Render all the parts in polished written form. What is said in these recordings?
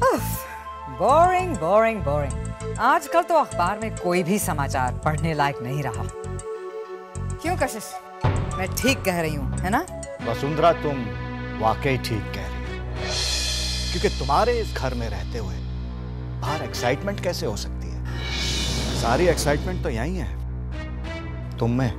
Boring boring boring. आजकल तो अखबार में कोई भी समाचार पढ़ने लायक नहीं रहा। क्यों कशिश, मैं ठीक कह रही हूँ है ना? वसुंधरा, तुम वाकई ठीक कह रही हो, क्योंकि तुम्हारे इस घर में रहते हुए बाहर एक्साइटमेंट कैसे हो सकती है? सारी एक्साइटमेंट तो यहीं है, तुम में।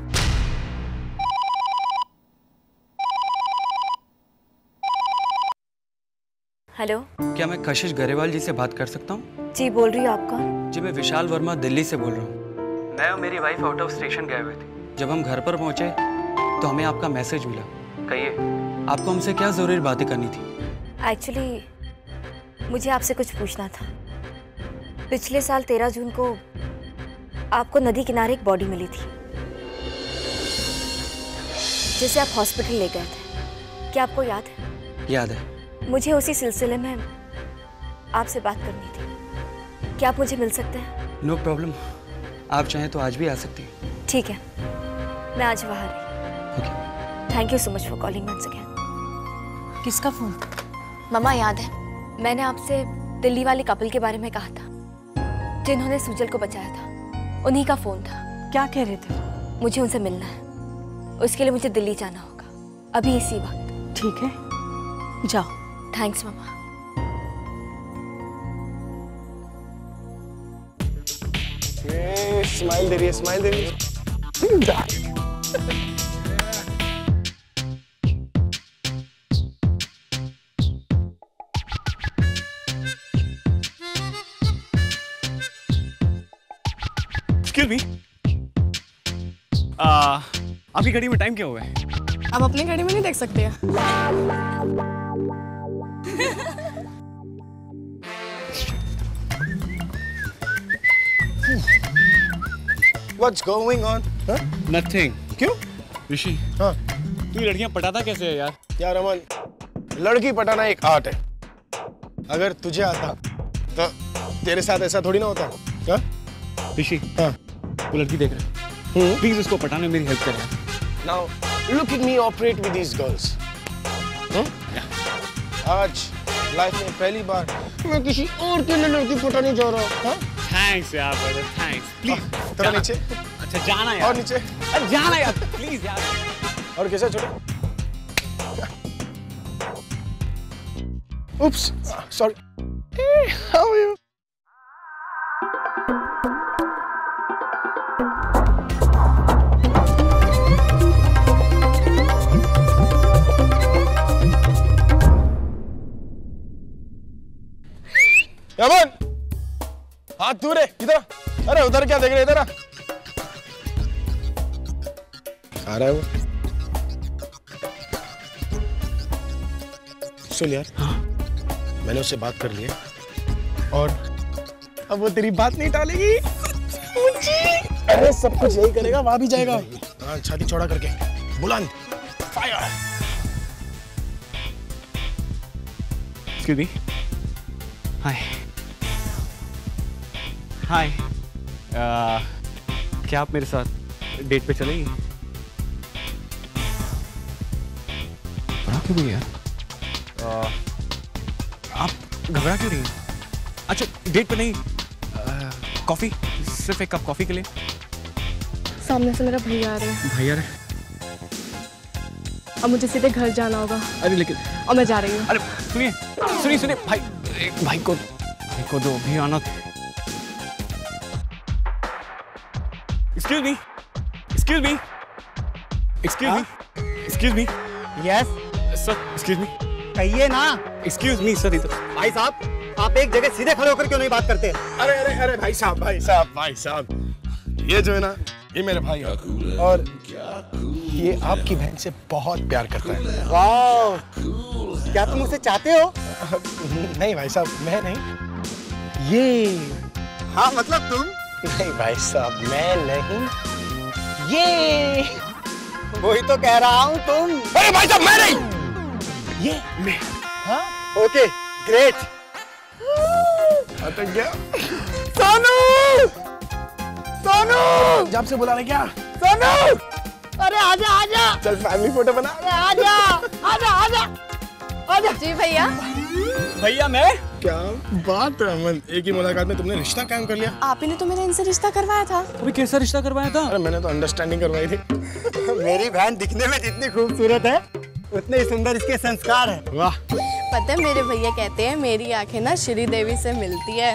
हेलो, क्या मैं कशिश गरेवाल जी से बात कर सकता हूँ? जी बोल रही हूँ, आप कौन? जी मैं विशाल वर्मा दिल्ली से बोल रहा हूँ। मैं और मेरी वाइफ आउट ऑफ स्टेशन गए हुए थे। जब हम घर पर पहुँचे तो हमें आपका मैसेज मिला। कहिए, आपको हमसे क्या ज़रूरी बातें करनी थी? एक्चुअली मुझे आपसे कुछ पूछना था। पिछले साल 13 जून को आपको नदी किनारे एक बॉडी मिली थी जिसे आप हॉस्पिटल ले गए थे। क्या आपको याद है? याद है। मुझे उसी सिलसिले में आपसे बात करनी थी। क्या आप मुझे मिल सकते हैं? नो प्रॉब्लम, आप चाहें तो आज भी आ सकती हैं। ठीक है, मैं आज बाहर रही। Okay. Thank you so much for calling once again. किसका फोन? मम्मा याद है, मैंने आपसे दिल्ली वाले कपल के बारे में कहा था जिन्होंने सुजल को बचाया था। उन्हीं का फोन था। क्या कह रहे थे? मुझे उनसे मिलना है, उसके लिए मुझे दिल्ली जाना होगा अभी इसी वक्त। ठीक है, जाओ। थैंक्स मम्मा। स्माइल दे रही है, स्माइल दे रही है। Excuse me. आपकी घड़ी में टाइम क्या हुआ है? आप अपनी घड़ी में नहीं देख सकते हैं? What's going on? Nothing. क्यों? ऋषि, हाँ, तू लड़कियां पटाता कैसे है यार? यार अमन, लड़की पटाना एक आर्ट है। अगर तुझे आता तो तेरे साथ ऐसा थोड़ी ना होता। क्या? ऋषि, हाँ, वो लड़की देख रहा है। प्लीज उसको पटाने में मेरी हेल्प कर यार। Now look at me operate with these girls. आज लाइफ में पहली बार मैं किसी और के लिए लड़की पटाने जा रहा हूँ। थैंक्स यार ब्रदर, थैंक्स। प्लीज थोड़ा नीचे। अच्छा जाना यार। और नीचे। अरे जाना यार, प्लीज यार। और कैसे छोटे? Oops, sorry. Hey, how are you? अमन, हाथ दूर है, इधर। अरे उधर क्या देख रहे, इधर आ। आ रहा है वो। सुन यार, हाँ? मैंने उससे बात कर ली है और अब वो तेरी बात नहीं टालेगी। अरे सब कुछ यही करेगा, वहां भी जाएगा। हाँ, छाती चौड़ा करके बुलंद फायर। Excuse me. हाय हाय, क्या आप मेरे साथ डेट पे चलेंगी? घबरा क्यों रही है? आप घबरा क्यों रही हैं? अच्छा डेट पे नहीं, कॉफी, सिर्फ एक कप कॉफी के लिए। सामने से मेरा भैया आ रहे हैं। भैया रे? अब मुझे सीधे घर जाना होगा। अरे लेकिन, और मैं जा रही हूँ। अरे सुनिए सुनिए सुनिए, भाई को दो, भी आना। Excuse me, excuse me, excuse me, excuse me. Yes, sir, excuse me. कहिए ना। Excuse me, sir, इधर। भाई साहब, आप एक जगह सीधे खड़े होकर क्यों नहीं बात करते? अरे अरे अरे भाई साहब, ये जो है ना, ये मेरे भाई है और ये आपकी बहन से बहुत प्यार करता है। वाह, क्या तुम उसे चाहते हो? नहीं भाई साहब, मैं नहीं, ये। हाँ मतलब तुम? नहीं भाई साहब, मैं नहीं, ये। वही तो कह रहा हूँ, तुम। अरे भाई साहब, मैं नहीं, ये मैं। हाँ, ओके, ग्रेट। अटक गया। सोनू, सोनू, जब से बुला रहे क्या? सोनू, अरे आजा आजा। चल फैमिली फोटो बना। अरे आजा आजा आजा आजा। जी भैया। भैया मैं क्या बात है अमन, एक ही मुलाकात में तुमने रिश्ता कायम कर लिया। आप ही ने तो मेरे इनसे रिश्ता करवाया था। अभी कैसा रिश्ता करवाया था? अरे मैंने तो अंडरस्टैंडिंग करवाई थी। मेरी बहन दिखने में जितनी खूबसूरत है उतने ही सुंदर इसके संस्कार है। वाह। पता है मेरे भैया कहते हैं मेरी आंखें ना श्री देवी से मिलती है।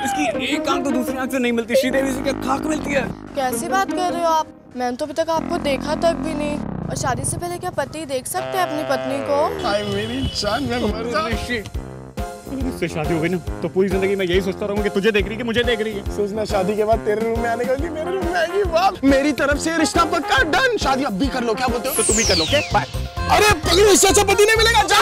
इसकी एक आंख तो दूसरी आंख से नहीं मिलती, श्रीदेवी से क्या खाक मिलती है? कैसी बात कर रहे हो आप? मैंने तो अभी तक आपको देखा तक भी नहीं। और शादी से पहले क्या पति देख सकते हैं अपनी पत्नी को? हाय मेरी जान, मैं मर जाऊं। मुझसे शादी हो गई ना तो पूरी जिंदगी मैं यही सोचता रहूंगा कि तुझे देख रही है, मुझे देख रही है। सोचना शादी के बाद तेरे रूम में आने का, मेरे रूम में आएगी। वाह, मेरी तरफ से रिश्ता पक्का डन। शादी अब भी कर लो, क्या बोलते हो? तो तुम ही कर लो। क्या बाय। अरे पगड़ी, इससे अच्छा पति नहीं मिलेगा। चल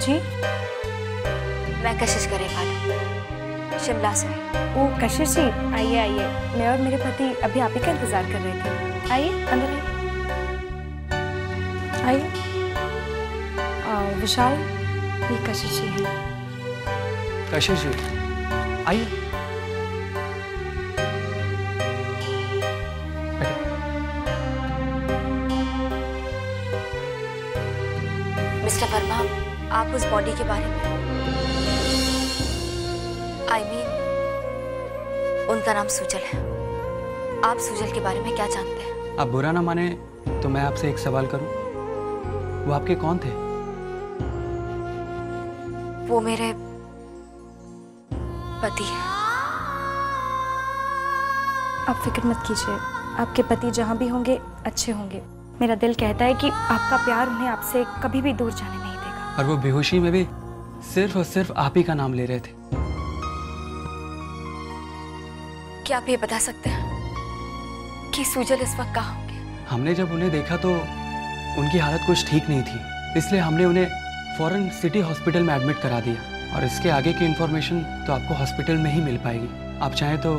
जी, मैं कशिश गरेवाल, शिमला से। ओ कशिश जी, आइए आइए। मैं और मेरे पति अभी आप ही का इंतजार कर रहे थे। आइए अंदर आइए। आइए। विशाल, ये कशिश जी हैं। कशिश जी आइए। मिस्टर वर्मा, आप उस बॉडी के बारे में उनका नाम सुजल है। आप सुजल के बारे में क्या जानते हैं? आप बुरा ना माने तो मैं आपसे एक सवाल करूं, वो आपके कौन थे? वो मेरे पति हैं। आप फिक्र मत कीजिए, आपके पति जहां भी होंगे अच्छे होंगे। मेरा दिल कहता है कि आपका प्यार उन्हें आपसे कभी भी दूर जाने नहीं देगा। और वो बेहोशी में भी सिर्फ और सिर्फ आप ही का नाम ले रहे थे। क्या आप ये बता सकते हैं कि सुजल इस वक्त कहाँ होंगे? हमने जब उन्हें देखा तो उनकी हालत कुछ ठीक नहीं थी, इसलिए हमने उन्हें फौरन सिटी हॉस्पिटल में एडमिट करा दिया। और इसके आगे की इन्फॉर्मेशन तो आपको हॉस्पिटल में ही मिल पाएगी। आप चाहें तो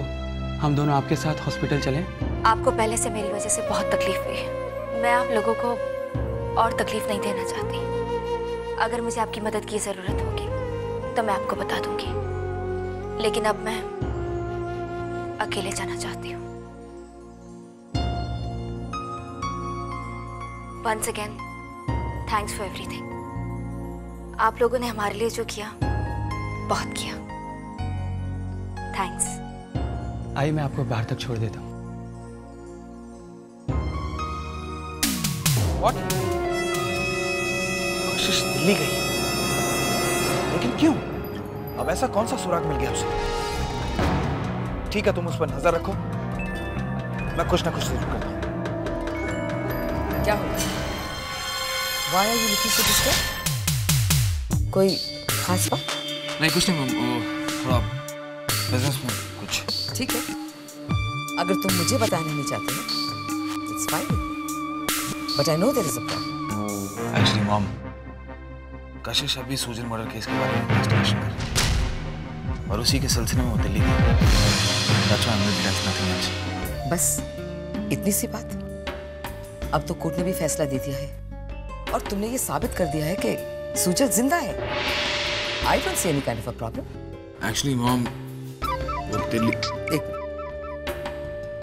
हम दोनों आपके साथ हॉस्पिटल चलें। आपको पहले से मेरी वजह से बहुत तकलीफ हुई है। मैं आप लोगों को और तकलीफ नहीं देना चाहती। अगर मुझे आपकी मदद की ज़रूरत होगी तो मैं आपको बता दूंगी, लेकिन अब मैं अकेले जाना चाहती हूँ। Once again, thanks for everything. आप लोगों ने हमारे लिए जो किया बहुत किया। थैंक्स। आइए मैं आपको बाहर तक छोड़ देता हूँ। What? कोशिश दिल्ली गई, लेकिन क्यों? अब ऐसा कौन सा सुराग मिल गया उसे? ठीक है, तुम उस पर नजर रखो, मैं कुछ ना कुछ जरूर करता हूँ। क्या हो? Why are you looking so disturbed? कोई खास बात? नहीं, कुछ नहीं, वो थोड़ा बिजनेस में कुछ। ठीक है, अगर तुम मुझे बताना नहीं चाहते हो, it's fine. But I know there is a problem. Actually, mom, कशिश अभी सुजल मर्डर केस के बारे में इन्वेस्टिगेशन कर रही है और उसी के सिलसिले में वो दिल्ली गई। That's why I'm really tense, nothing else. बस इतनी सी बात? अब तो कोर्ट ने भी फैसला दे दिया है और तुमने ये साबित कर दिया है कि सुजल जिंदा है। I don't see any kind of a problem. Actually, mom, वो दिल्ली। एक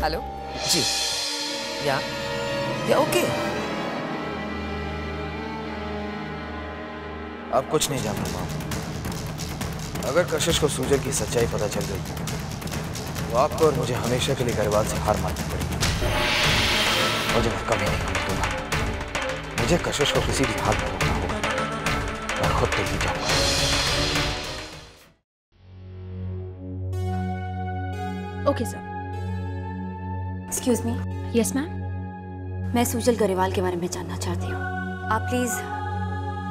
हेलो जी, या ओके। अब कुछ नहीं जानता मॉम। अगर कशिश को सुजल की सच्चाई पता चल गई तो आपको और मुझे हमेशा के लिए गरेवाल से हार माननी पड़ेगी। मुझे मैं कभी नहीं होने दूंगा। मुझे कशिश को किसी भी हाल में रोकना होगा। मैं खुद दिल्ली जाऊंगा। Okay sir. Excuse me. Yes ma'am. मैं सुजल गरेवाल के बारे में जानना चाहती हूँ। आप प्लीज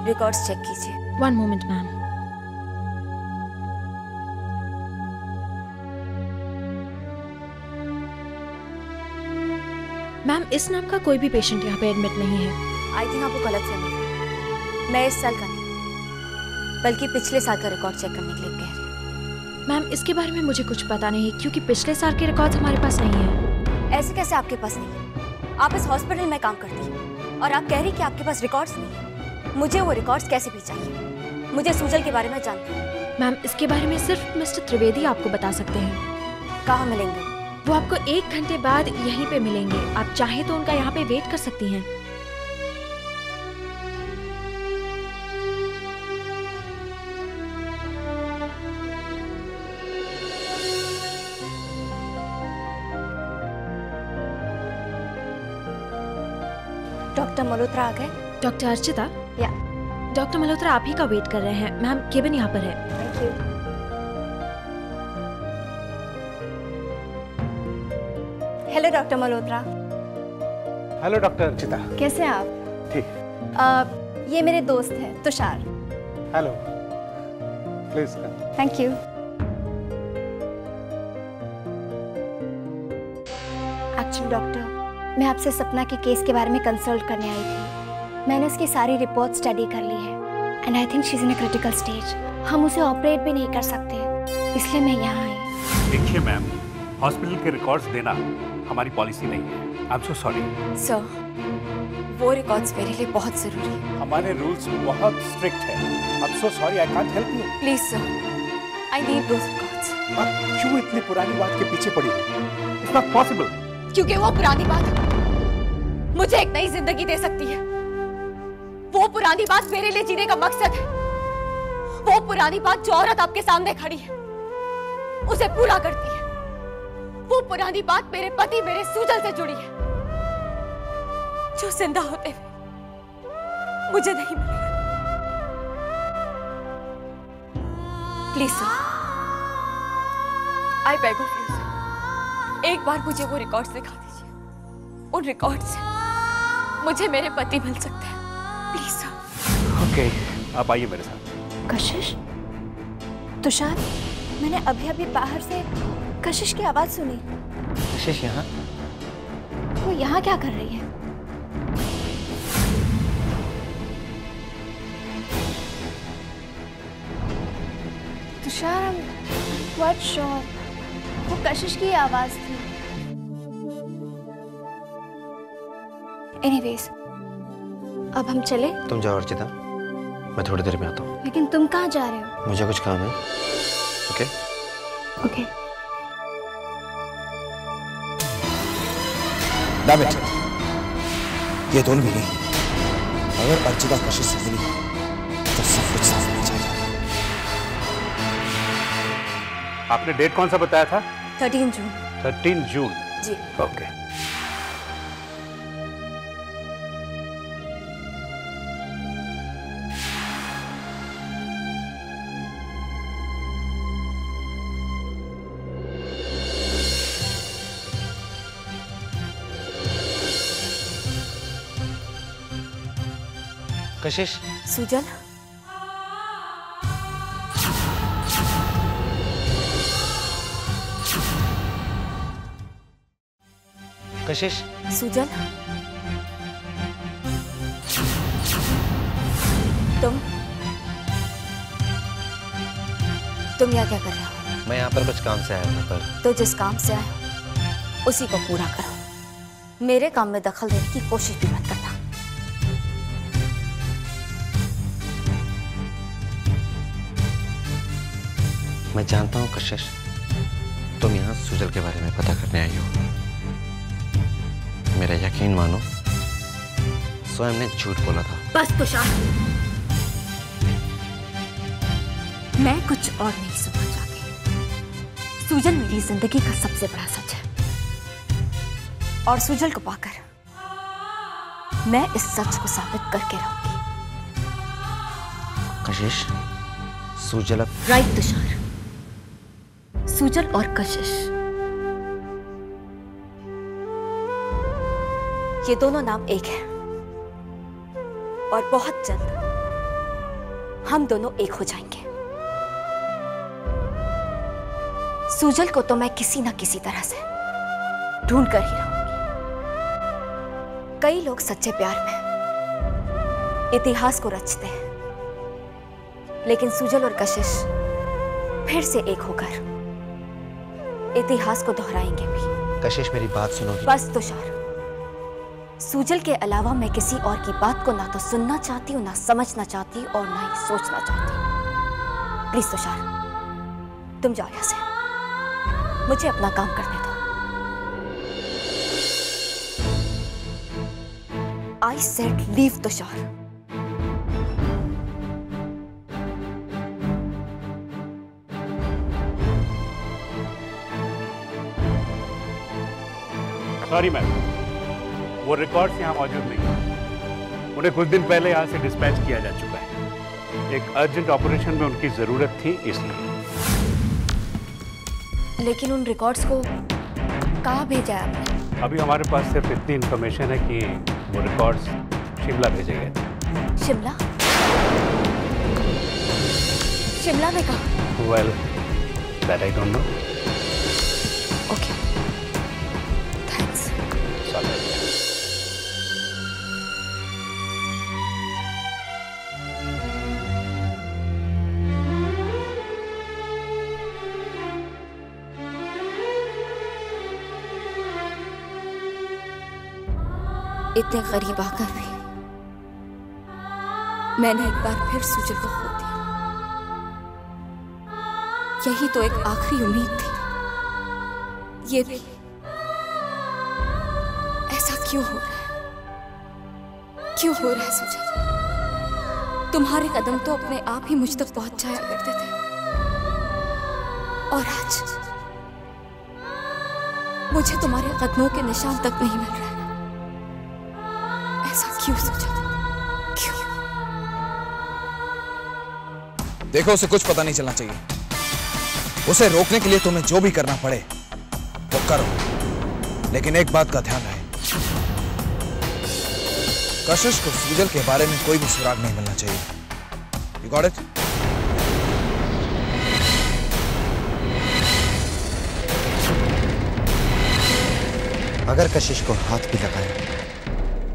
रिकॉर्ड्स चेक कीजिए। 1 मोमेंट मैम। मैम, इस नाम का कोई भी पेशेंट यहाँ पे एडमिट नहीं है। आई थिंक आपको गलत फहमी है। मैं इस साल का नहीं बल्कि पिछले साल का रिकॉर्ड चेक करने के लिए कह रही हूँ। मैम, इसके बारे में मुझे कुछ पता नहीं क्योंकि पिछले साल के रिकॉर्ड्स हमारे पास नहीं है। ऐसे कैसे आपके पास नहीं है? आप इस हॉस्पिटल में काम करती हैं और आप कह रही कि आपके पास रिकॉर्ड्स नहीं है। मुझे वो रिकॉर्ड्स कैसे भी चाहिए। मुझे सुजल के बारे में जानना है। मैम, इसके बारे में सिर्फ मिस्टर त्रिवेदी आपको बता सकते हैं। कहाँ मिलेंगे? वो आपको 1 घंटे बाद यहीं पे मिलेंगे। आप चाहें तो उनका यहाँ पे वेट कर सकती हैं। डॉक्टर मल्होत्रा आ गए? डॉक्टर अर्चिता? या डॉक्टर मल्होत्रा आप ही का वेट कर रहे हैं। मैम, केबिन यहाँ पर है। Thank you. Hello doctor Malhotra. Hello doctor Archita. कैसे हैं आप? ठीक। ये मेरे दोस्त हैं Tushar. Hello, please come. Thank you. Actually doctor, मैं आपसे सपना के केस के बारे में कंसल्ट करने आई थी। मैंने उसकी सारी रिपोर्ट स्टडी कर ली है and I think she is in a critical stage. हम उसे ऑपरेट भी नहीं कर सकते, इसलिए मैं यहाँ आई। देखिए मैम, हॉस्पिटल के रिकॉर्ड्स देना हमारी पॉलिसी नहीं है। I am so sorry. Sir, वो रिकॉर्ड्स मेरे लिए बहुत जरूरी है। हमारे रूल्स बहुत स्ट्रिक्ट है। I am so sorry, I can't help you. Please sir, I need those records. आप क्यों इतनी पुरानी बात के पीछे पड़ी हो? It's not possible. क्योंकि वो पुरानी बात मुझे एक नई जिंदगी दे सकती है। वो पुरानी बात मेरे लिए जीने का मकसद है। वो पुरानी बात जो औरत आपके सामने खड़ी है उसे पूरा करती है। वो पुरानी बात मेरे पति, मेरे सुजल से जुड़ी है, जो जिंदा होते हुए मुझे नहीं मिलेगा। Please sir, I beg of you sir, एक बार मुझे वो रिकॉर्ड्स दिखा दीजिए। उन रिकॉर्ड से मुझे मेरे पति मिल सकते हैं। Please sir. ओके, आप आइए मेरे साथ। कशिश? तुषार, मैंने अभी अभी बाहर से कशिश की आवाज सुनी। कशिश यहाँ? वो यहाँ क्या कर रही है? तुषार, I'm quite sure वो कशिश की आवाज थी। एनीवेज, अब हम चले? तुम जाओ अर्चिता, मैं थोड़ी देर में आता हूँ। लेकिन तुम कहाँ जा रहे हो? मुझे कुछ काम है। ओके? ओके। Damn it! ये दोनों भी नहीं। अगर अर्चिता कशिश से मिली तो सब कुछ साफ हो जाएगा। आपने डेट कौन सा बताया था? 13 जून। 13 जून? जी। ओके। कशिश? सुजल? कशिश? सुजल? तुम यहाँ क्या कर रहे हो? मैं यहाँ पर कुछ काम से आया था पर। तो जिस काम से आए हो उसी को पूरा करो। मेरे काम में दखल देने की कोशिश भी मत करना। मैं जानता हूँ कशिश, तुम यहाँ सुजल के बारे में पता करने आई हो। मेरा यकीन मानो, स्वयं ने झूठ बोला था। बस तुषार, मैं कुछ और नहीं सुनना चाहती। सुजल मेरी जिंदगी का सबसे बड़ा सच है और सुजल को पाकर मैं इस सच को साबित करके रहूंगी। कशिश, सुजल अब। राइट तुषार, सुजल और कशिश, ये दोनों नाम एक है और बहुत जल्द हम दोनों एक हो जाएंगे। सुजल को तो मैं किसी ना किसी तरह से ढूंढ कर ही रहूंगी। कई लोग सच्चे प्यार में इतिहास को रचते हैं, लेकिन सुजल और कशिश फिर से एक होकर इतिहास को दोहराएंगे भी। कशिश, मेरी बात सुनो। बस तुषार, सूजल के अलावा मैं किसी और की बात को ना तो सुनना चाहती हूँ, ना समझना चाहती और ना ही सोचना चाहती। प्लीज तुषार, तुम जाओ यहाँ से, मुझे अपना काम करने दो। I said leave, Tushar. Sorry ma'am, वो रिकॉर्ड्स यहाँ मौजूद नहीं है। उन्हें कुछ दिन पहले यहाँ से डिस्पैच किया जा चुका है। एक अर्जेंट ऑपरेशन में उनकी जरूरत थी, इसलिए। लेकिन उन रिकॉर्ड्स को कहाँ भेजा है आपने? अभी हमारे पास सिर्फ इतनी इंफॉर्मेशन है कि वो रिकॉर्ड्स शिमला भेजे गए थे। शिमला? शिमला में कहाँ? Well, that I don't know. Okay, thanks. इतने करीब आकर भी मैंने एक बार फिर सूजल को खो दिया। यही तो एक आखिरी उम्मीद थी। ये भी ऐसा क्यों हो रहा है? क्यों हो रहा है सूजल? तुम्हारे कदम तो अपने आप ही मुझ तक पहुंच जाया करते थे, और आज मुझे तुम्हारे कदमों के निशान तक नहीं मिल रहे। ऐसा क्यों सूजल? क्यों? देखो, उसे कुछ पता नहीं चलना चाहिए। उसे रोकने के लिए तुम्हें जो भी करना पड़े वो करो, लेकिन एक बात का ध्यान रहे, कशिश को सूजल के बारे में कोई भी सुराग नहीं मिलना चाहिए। You got it? अगर कशिश को हाथ भी लगाए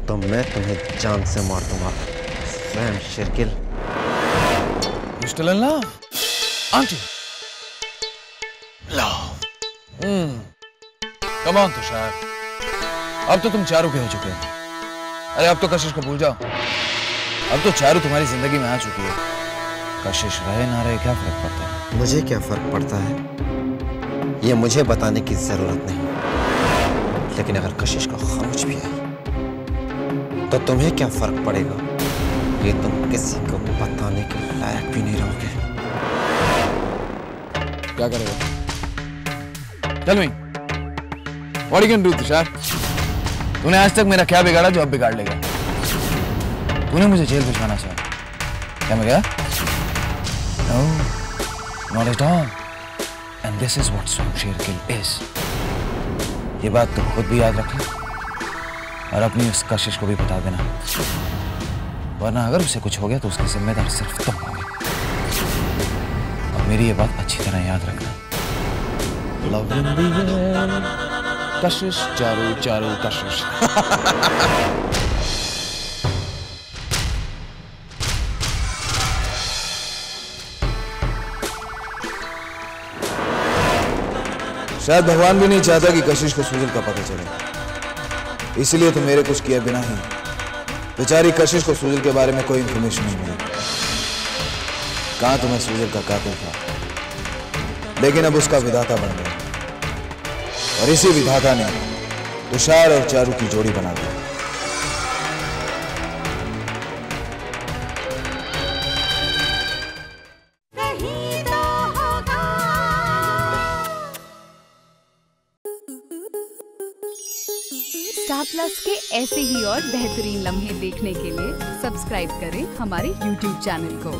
तो मैं तुम्हें जान से मार दूंगा। सैम शिरकिल। You still in love? Aren't you? Love. Come on, Tushar. अब तो तुम चारू के हो चुके हो। अरे अब तो कशिश को भूल जाओ। अब तो चारू तुम्हारी जिंदगी में आ चुकी है। कशिश रहे ना रहे क्या फर्क पड़ता है? मुझे क्या फर्क पड़ता है ये मुझे बताने की जरूरत नहीं, लेकिन अगर कशिश को खरोच भी आई तो तुम्हें क्या फर्क पड़ेगा? ये तुम किसी को बताने के लायक भी नहीं रहोगे। क्या करेगा? Tell me, what you can do, Tushar? तूने आज तक मेरा क्या बिगाड़ा जो अब बिगाड़ लेगा? तूने मुझे जेल भिजवाना चाहा। क्या मैं गया? No, not at all. And this is what Shamsher is. ये बात तो खुद भी याद रखना और अपनी उस कशिश को भी बता देना, वरना अगर उसे कुछ हो गया तो उसकी जिम्मेदार सिर्फ तुम होगे। और मेरी ये बात अच्छी तरह याद रखना। Love in the air, कशिश चारू चारू कशिश। शायद भगवान भी नहीं चाहता कि कशिश को सूजल का पता चले, इसलिए तो मेरे कुछ किए बिना ही बेचारी कशिश को सूजल के बारे में कोई इंफॉर्मेशन नहीं मिली। कहाँ तो मैं सूजल का कातिल था, लेकिन अब उसका विधाता बन गया, और इसी विधाता ने तुषार और चारू की जोड़ी बना दी। स्टार प्लस के ऐसे ही और बेहतरीन लम्हे देखने के लिए सब्सक्राइब करें हमारे YouTube चैनल को।